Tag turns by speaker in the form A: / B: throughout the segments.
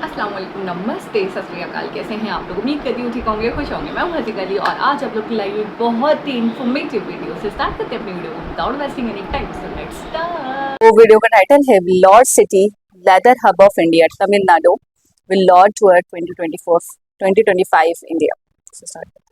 A: अस्सलाम वालेकुम, नमस्ते, सत श्री अकाल। कैसे हैं आप लोग? उम्मीद करती हूँ ठीक होंगे, खुश होंगे। मैं हूँ हसीक अली और आज आप लोग की लाई हुई बहुत ही इन्फॉर्मेटिव वीडियो से स्टार्ट करते हैं अपनी वीडियो को without wasting any time. So let's start.
B: वो वीडियो का टाइटल है Vellore city, leather hub of India, Tamil Nadu, Vellore tour 2024 2025 India. So start करते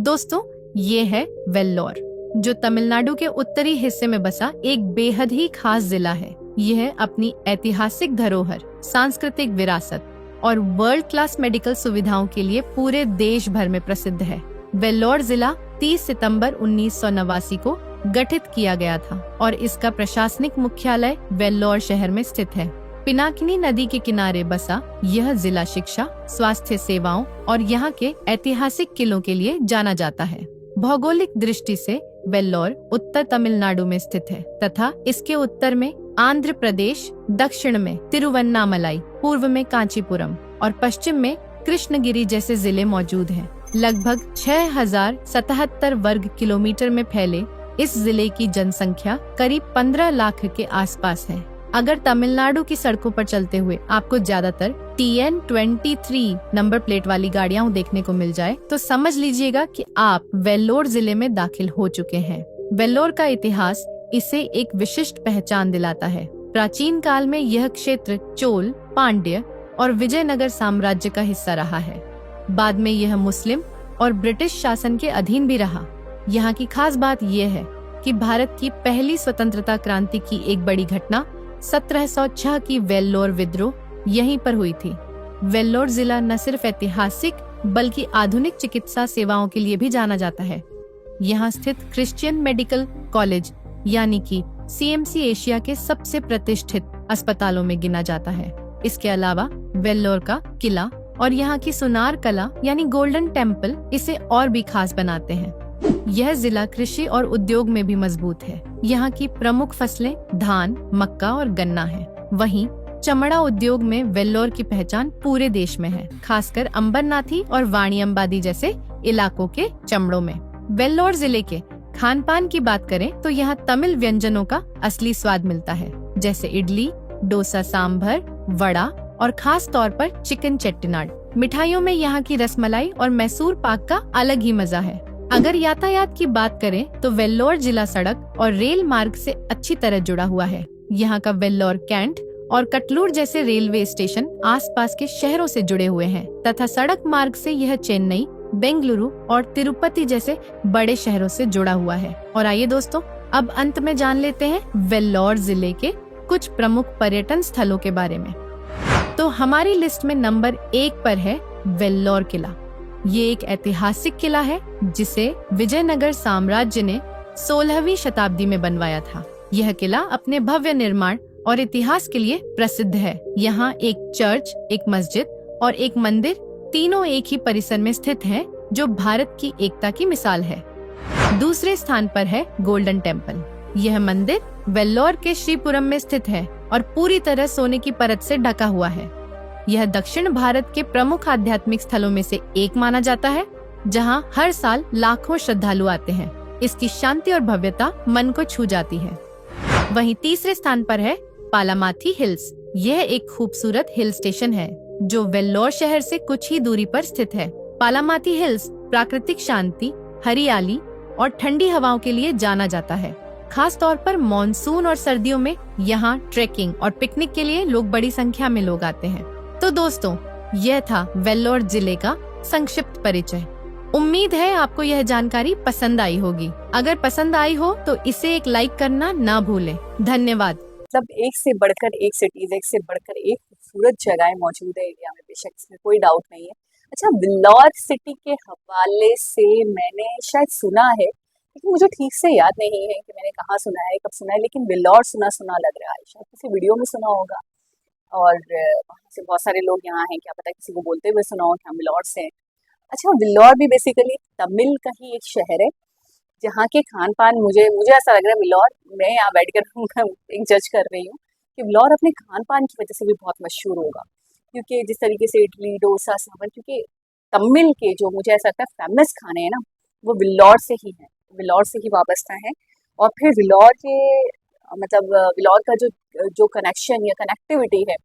C: दोस्तों, ये है वेल्लोर, जो तमिलनाडु के उत्तरी हिस्से में बसा एक बेहद ही खास जिला है। यह अपनी ऐतिहासिक धरोहर, सांस्कृतिक विरासत और वर्ल्ड क्लास मेडिकल सुविधाओं के लिए पूरे देश भर में प्रसिद्ध है। वेल्लोर जिला 30 सितंबर 1989 को गठित किया गया था और इसका प्रशासनिक मुख्यालय वेल्लोर शहर में स्थित है। पिनाकिनी नदी के किनारे बसा यह जिला शिक्षा, स्वास्थ्य सेवाओं और यहाँ के ऐतिहासिक किलों के लिए जाना जाता है। भौगोलिक दृष्टि से वेल्लोर उत्तर तमिलनाडु में स्थित है तथा इसके उत्तर में आंध्र प्रदेश, दक्षिण में तिरुवन्नामलाई, पूर्व में कांचीपुरम और पश्चिम में कृष्णगिरी जैसे जिले मौजूद हैं। लगभग 6077 वर्ग किलोमीटर में फैले इस जिले की जनसंख्या करीब 15 लाख के आसपास है। अगर तमिलनाडु की सड़कों पर चलते हुए आपको ज्यादातर TN23 नंबर प्लेट वाली गाड़ियां देखने को मिल जाए तो समझ लीजिएगा कि आप वेल्लोर जिले में दाखिल हो चुके हैं। वेल्लोर का इतिहास इसे एक विशिष्ट पहचान दिलाता है। प्राचीन काल में यह क्षेत्र चोल, पांड्य और विजयनगर साम्राज्य का हिस्सा रहा है। बाद में यह मुस्लिम और ब्रिटिश शासन के अधीन भी रहा। यहाँ की खास बात यह है कि भारत की पहली स्वतंत्रता क्रांति की एक बड़ी घटना 1706 की वेल्लोर विद्रोह यहीं पर हुई थी। वेल्लोर जिला न सिर्फ ऐतिहासिक बल्कि आधुनिक चिकित्सा सेवाओं के लिए भी जाना जाता है। यहाँ स्थित क्रिश्चियन मेडिकल कॉलेज यानी कि CMC एशिया के सबसे प्रतिष्ठित अस्पतालों में गिना जाता है। इसके अलावा वेल्लोर का किला और यहाँ की सुनार कला यानी गोल्डन टेम्पल इसे और भी खास बनाते हैं। यह जिला कृषि और उद्योग में भी मजबूत है। यहाँ की प्रमुख फसलें धान, मक्का और गन्ना है। वहीं चमड़ा उद्योग में वेल्लोर की पहचान पूरे देश में है, खासकर अंबरनाथी और वाणी अम्बादी जैसे इलाकों के चमड़ों में। वेल्लोर जिले के खान पान की बात करें तो यहाँ तमिल व्यंजनों का असली स्वाद मिलता है, जैसे इडली, डोसा, सांभर, वड़ा और खास तौर पर चिकन चेट्टिनाड। मिठाइयों में यहाँ की रसमलाई और मैसूर पाक का अलग ही मजा है। अगर यातायात की बात करें तो वेल्लोर जिला सड़क और रेल मार्ग से अच्छी तरह जुड़ा हुआ है। यहाँ का वेल्लोर कैंट और कटलूर जैसे रेलवे स्टेशन आसपास के शहरों से जुड़े हुए हैं तथा सड़क मार्ग से यह चेन्नई, बेंगलुरु और तिरुपति जैसे बड़े शहरों से जुड़ा हुआ है। और आइए दोस्तों, अब अंत में जान लेते हैं वेल्लोर जिले के कुछ प्रमुख पर्यटन स्थलों के बारे में। तो हमारी लिस्ट में नंबर 1 पर है वेल्लोर किला। ये एक ऐतिहासिक किला है जिसे विजयनगर साम्राज्य ने 16वीं शताब्दी में बनवाया था। यह किला अपने भव्य निर्माण और इतिहास के लिए प्रसिद्ध है। यहाँ एक चर्च, एक मस्जिद और एक मंदिर तीनों एक ही परिसर में स्थित हैं, जो भारत की एकता की मिसाल है। दूसरे स्थान पर है गोल्डन टेम्पल। यह मंदिर वेल्लोर के श्रीपुरम में स्थित है और पूरी तरह सोने की परत से ढका हुआ है। यह दक्षिण भारत के प्रमुख आध्यात्मिक स्थलों में से एक माना जाता है, जहां हर साल लाखों श्रद्धालु आते हैं। इसकी शांति और भव्यता मन को छू जाती है। वहीं तीसरे स्थान पर है पालामाथी हिल्स। यह एक खूबसूरत हिल स्टेशन है जो वेल्लोर शहर से कुछ ही दूरी पर स्थित है। पालामाथी हिल्स प्राकृतिक शांति, हरियाली और ठंडी हवाओं के लिए जाना जाता है। खास तौर पर मॉनसून और सर्दियों में यहाँ ट्रेकिंग और पिकनिक के लिए लोग बड़ी संख्या में लोग आते हैं। तो दोस्तों, यह था वेल्लोर जिले का संक्षिप्त परिचय। उम्मीद है आपको यह जानकारी पसंद आई होगी। अगर पसंद आई हो तो इसे एक लाइक करना ना भूलें। धन्यवाद।
B: मतलब एक से बढ़कर एक सिटीज, एक से बढ़कर एक खूबसूरत जगह मौजूद है इंडिया में, बेशक इसमें कोई डाउट नहीं है। अच्छा, वेल्लोर सिटी के हवाले से मैंने शायद सुना है, लेकिन मुझे ठीक से याद नहीं है कि मैंने कहाँ सुना है, कब सुना है, लेकिन वेल्लोर सुना सुना लग रहा है। शायद किसी वीडियो में सुना होगा और वहाँ से बहुत सारे लोग यहाँ हैं, क्या पता किसी को बोलते हुए सुना हो कि हम वेल्लोर से हैं। अच्छा, वेल्लोर भी बेसिकली तमिल का ही एक शहर है, जहाँ के खान पान मुझे मुझे ऐसा लग रहा है वेल्लोर, मैं यहाँ बैठ कर एक जज कर रही हूँ कि वेल्लोर अपने खान पान की वजह से भी बहुत मशहूर होगा, क्योंकि जिस तरीके से इडली, डोसा, सांभर, क्योंकि तमिल के जो मुझे ऐसा लगता है फेमस खाने हैं ना, वो वेल्लोर से ही हैं, वेल्लोर से ही वाबस्ता हैं। और फिर वेल्लोर के मतलब वेल्लोर का जो जो कनेक्शन या कनेक्टिविटी है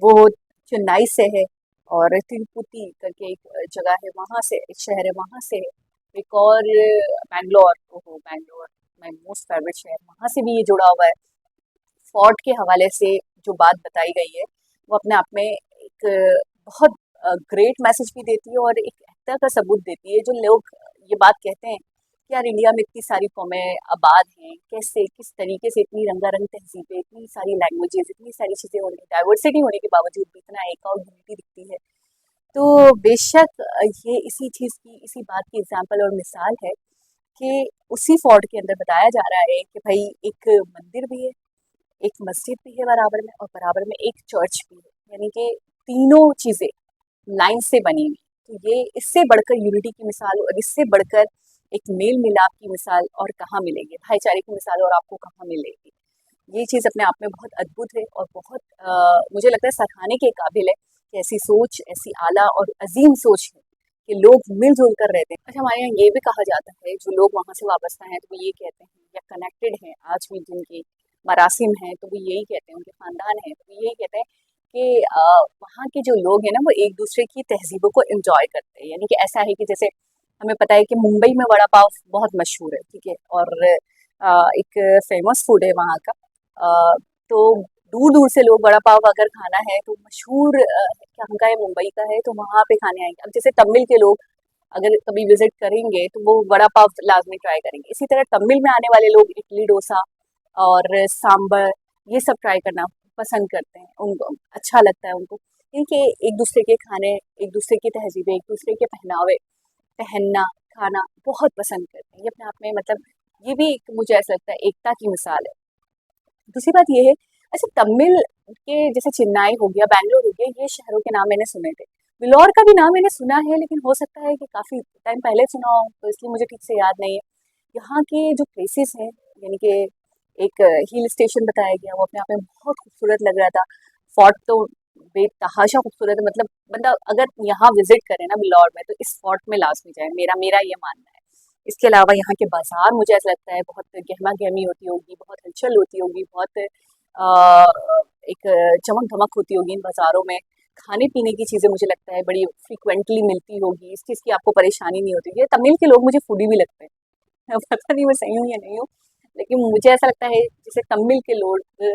B: वो चेन्नई से है, और तिरुपति करके एक जगह है वहाँ से, एक शहर है वहाँ से है, एक और बैंगलोर, ओहो बैंगलोर माय मोस्ट फेवरेट शहर, वहाँ से भी ये जुड़ा हुआ है। फोर्ट के हवाले से जो बात बताई गई है वो अपने आप में एक बहुत ग्रेट मैसेज भी देती है, और एक एकता का सबूत देती है। जो लोग ये बात कहते हैं कि यार इंडिया में इतनी सारी कौमें आबाद हैं, कैसे किस तरीके से इतनी रंगारंग तहजीबें, इतनी सारी लैंग्वेजेस, इतनी सारी चीज़ें होने, डाइवर्सिटी होने के बावजूद भी इतना एक और यूनिटी दिखती है। तो बेशक ये इसी चीज़ की, इसी बात की एग्जाम्पल और मिसाल है कि उसी फोर्ट के अंदर बताया जा रहा है कि भाई एक मंदिर भी है, एक मस्जिद भी है बराबर में, और बराबर में एक चर्च भी है, यानी कि तीनों चीज़ें लाइन से बनी हुई। तो ये इससे बढ़कर यूनिटी की मिसाल और इससे बढ़कर एक मेल मिलाप की मिसाल और कहाँ मिलेगी, भाईचारे की मिसाल और आपको कहाँ मिलेगी। ये चीज़ अपने आप में बहुत अद्भुत है और बहुत मुझे लगता है सराहने के काबिल है कि ऐसी सोच, ऐसी आला और अजीम सोच है कि लोग मिलजुल कर रहते हैं। अच्छा, हमारे यहाँ ये भी कहा जाता है, जो लोग वहाँ से वाबस्ता हैं तो वो ये कहते हैं, या कनेक्टेड हैं आज भी जिनकी मरासिम हैं तो वो यही कहते हैं, उनके ख़ानदान हैं तो वो यही कहते हैं कि वहाँ के जो लोग हैं ना वो एक दूसरे की तहजीबों को एंजॉय करते हैं। यानी कि ऐसा है कि जैसे हमें पता है कि मुंबई में वड़ा पाव बहुत मशहूर है, ठीक है, और एक फेमस फूड है वहाँ का। तो दूर दूर से लोग वड़ा पाव अगर खाना है तो मशहूर कहाँ का है, मुंबई का है, तो वहाँ पे खाने आएंगे। अब जैसे तमिल के लोग अगर कभी विजिट करेंगे तो वो वड़ा पाव लाजमी ट्राई करेंगे। इसी तरह तमिल में आने वाले लोग इडली डोसा और सांबर ये सब ट्राई करना पसंद करते हैं, उनको अच्छा लगता है उनको, क्योंकि एक दूसरे के खाने, एक दूसरे की तहजीबें, एक दूसरे के पहनावे, पहनना, खाना बहुत पसंद करते हैं। ये अपने आप में मतलब ये भी एक मुझे ऐसा लगता है एकता की मिसाल है। दूसरी बात ये है, अच्छा तमिल के जैसे चेन्नई हो गया, बैंगलोर हो गया, ये शहरों के नाम मैंने सुने थे। वेल्लोर का भी नाम मैंने सुना है, लेकिन हो सकता है कि काफ़ी टाइम पहले सुना हो, तो इसलिए मुझे ठीक से याद नहीं है। यहाँ के जो प्लेसेस हैं, यानी कि एक हिल स्टेशन बताया गया, वो अपने आप में बहुत खूबसूरत लग रहा था। फोर्ट तो बेतहाशा खूबसूरत है, मतलब बंदा अगर यहाँ विजिट करे ना वेल्लोर में तो इस फोर्ट में लाजमी जाए, मेरा मेरा ये मानना है। इसके अलावा यहाँ के बाजार मुझे ऐसा लगता है बहुत गहमा गहमी होती होगी, बहुत हलचल होती होगी, बहुत एक चमक धमक होती होगी इन बाज़ारों में। खाने पीने की चीज़ें मुझे लगता है बड़ी फ्रिक्वेंटली मिलती होगी, इस चीज़ की आपको परेशानी नहीं होती। ये तमिल के लोग मुझे फूडी भी लगते हैं पता नहीं मैं सही हूँ या नहीं हूँ, लेकिन मुझे ऐसा लगता है जैसे तमिल के लोग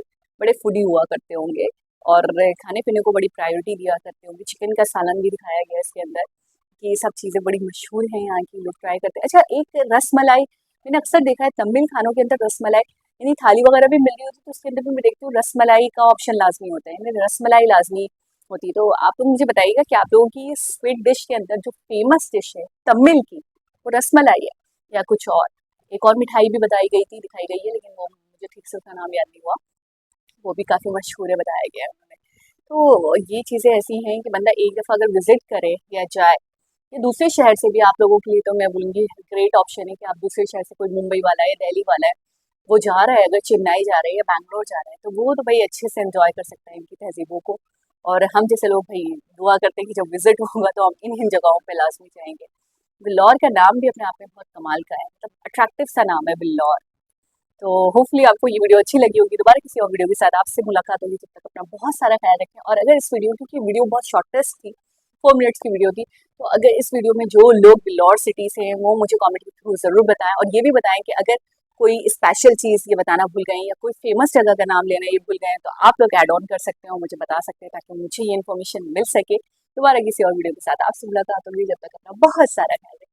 B: बड़े फूडी हुआ करते होंगे और खाने पीने को बड़ी प्रायोरिटी दिया करते होंगे। चिकन का सालन भी दिखाया गया इसके अंदर कि ये सब चीज़ें बड़ी मशहूर हैं यहाँ की, लोग ट्राई करते हैं। अच्छा, एक रस मलाई मैंने अक्सर देखा है तमिल खानों के अंदर, रस मलाई यानी थाली वगैरह भी मिल रही होती है तो उसके अंदर भी मैं देखती हूँ रस मलाई का ऑप्शन लाजमी होता है, यानी रस मलाई लाजमी होती है। तो आप लोग मुझे बताइएगा कि आप लोगों की स्वीट डिश के अंदर जो फेमस डिश है तमिल की वो रस मलाई है या कुछ और? एक और मिठाई भी बताई गई थी, दिखाई गई है, लेकिन वो मुझे ठीक से उसका नाम याद नहीं हुआ, वो भी काफ़ी मशहूर है, बताया गया है उन्होंने। तो ये चीज़ें ऐसी हैं कि बंदा एक दफ़ा अगर विजिट करे या जाए, या दूसरे शहर से भी आप लोगों के लिए तो मैं बोलूँगी ग्रेट ऑप्शन है कि आप दूसरे शहर से, कोई मुंबई वाला है, दिल्ली वाला है, वो जा रहा है, अगर चेन्नई जा रहा है या बैंगलोर जा रहा है, तो वो तो भाई अच्छे से एंजॉय कर सकता है इनकी तहजीबों को। और हम जैसे लोग भाई दुआ करते हैं कि जब विजिट होगा तो हम इन इन जगहों पे लाजमी जाएंगे। बिल्लौर का नाम भी अपने आप में बहुत कमाल का है, मतलब अट्रैक्टिव सा नाम है बिल्लौर। तो होपफुली आपको ये वीडियो अच्छी लगी होगी। दोबारा किसी और वीडियो के साथ आपसे मुलाकात होगी, तब तक अपना बहुत सारा ख्याल रखें। और अगर इस वीडियो, क्योंकि वीडियो बहुत शॉर्टेस्ट थी, 4 मिनट्स की वीडियो थी, तो अगर इस वीडियो में जो लोग बिल्लौर सिटी से हैं वो मुझे कमेंट के थ्रू ज़रूर बताएं, और ये भी बताएं कि अगर कोई स्पेशल चीज़ ये बताना भूल गए या कोई फेमस जगह का नाम लेना ये भूल गए तो आप लोग ऐड ऑन कर सकते हो, मुझे बता सकते हैं, ताकि मुझे ये इन्फॉर्मेशन मिल सके। दोबारा किसी और वीडियो के साथ आपसे मुलाकात होगी, जब तक अपना बहुत सारा ख्याल रखें।